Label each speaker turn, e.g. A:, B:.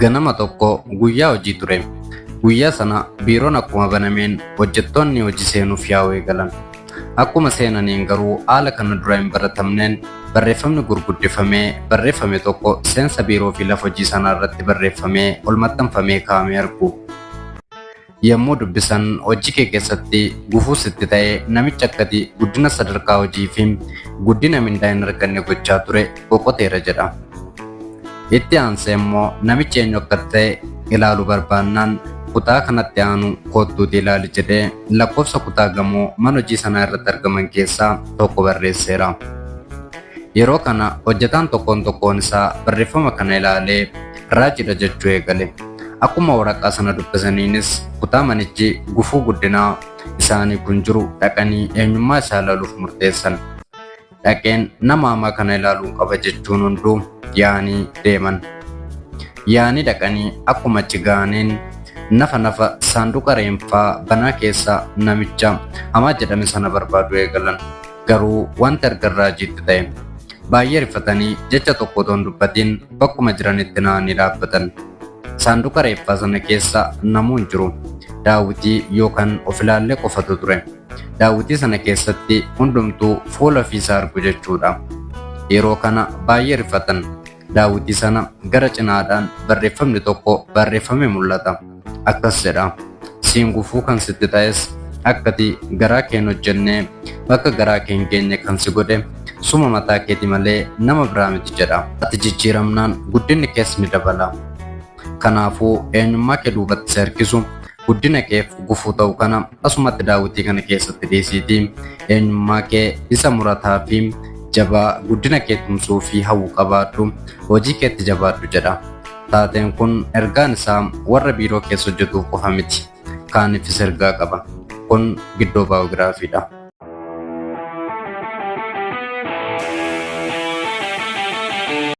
A: Ganama tokko guyyaa hojii ture. Guyyaa sana biiroon akkuma banameen hojjettoonni hojii seenuuf yaa'uu eegalan. Akkuma seenaniin garuu haala kana dura hin baratamneen barreeffamni gurguddifamee barreeffame tokko seensa biiroo fi lafa hojii sanaa irratti barreeffamee ol maxxanfamee kaa'amee argu. Yommuu dubbisan hojii kee keessatti gufuu sitti ta'ee namicha akkati guddina sadarkaa hojii fi guddina mindaa hin arganne gochaa ture boqoteera jedha. Itti aansee immoo namichi eenyu akka ta'e ilaaluu barbaannaan kutaa kanatti aanu kottuuti ilaali jedhee lakkoofsa kutaa gamoo mana hojii sanaa irratti argaman keessaa tokko barreesseera. Yeroo kana hojjetaan tokkoon isaa barreeffama kana ilaalee raajidha jechuu eegale. Akkuma waraqaa sana dubbisaniinis kutaa manichi gufuu guddinaa isaanii kun jiru dhaqanii eenyummaa isaa ilaaluuf murteessan. Dhaqeen nama hamaa kana ilaaluu qaba jechuun hunduu yaanii deeman. Yaanii dhaqanii akkuma achi ga'aniin nafa saanduqa reeffaa banaa keessa namicha hamaa jedhame sana barbaaduu eegalan. Garuu wanti argan raajiitti ta'e. Baay'ee rifatanii jecha tokko otoo hin dubbatiin bakkuma jiranitti naannii dhaabbatan. Saanduqa reeffaa sana keessa namuu hin jiru. Daawitii yookaan of ilaallee qofatu ture. Daawitii sana keessatti hundumtuu fuula ofiisaa argu jechuudha. Yeroo kana baay'ee rifatan. Daawitii sana gara cinaadhaan barreeffamni tokko barreeffamee mul'ata. Akkas jedha. Siin gufuu kan sitti ta'es akkati garaa kee hin hojjennee bakka garaa kee hin geenye kan si godhe suma mataa keeti malee nama biraa miti jedha. Ati jijjiiramnaan guddinni kees ni dabala. Kanaafuu eenyummaa kee duubatti si harkisu guddina keef gufuu ta'u kana asumatti Daawitii kana keessatti dhiisiitii eenyummaa kee isa murataa fi jabaa guddina kee tumsuu fi hawwu qabaadhu hojii keetti jabaadhu jedha. Taateen kun ergaan isaa warra biiroo keessa hojjetuuf qofa miti. Kaaniifis ergaa qaba. Kun giddoo baayogiraafiidha.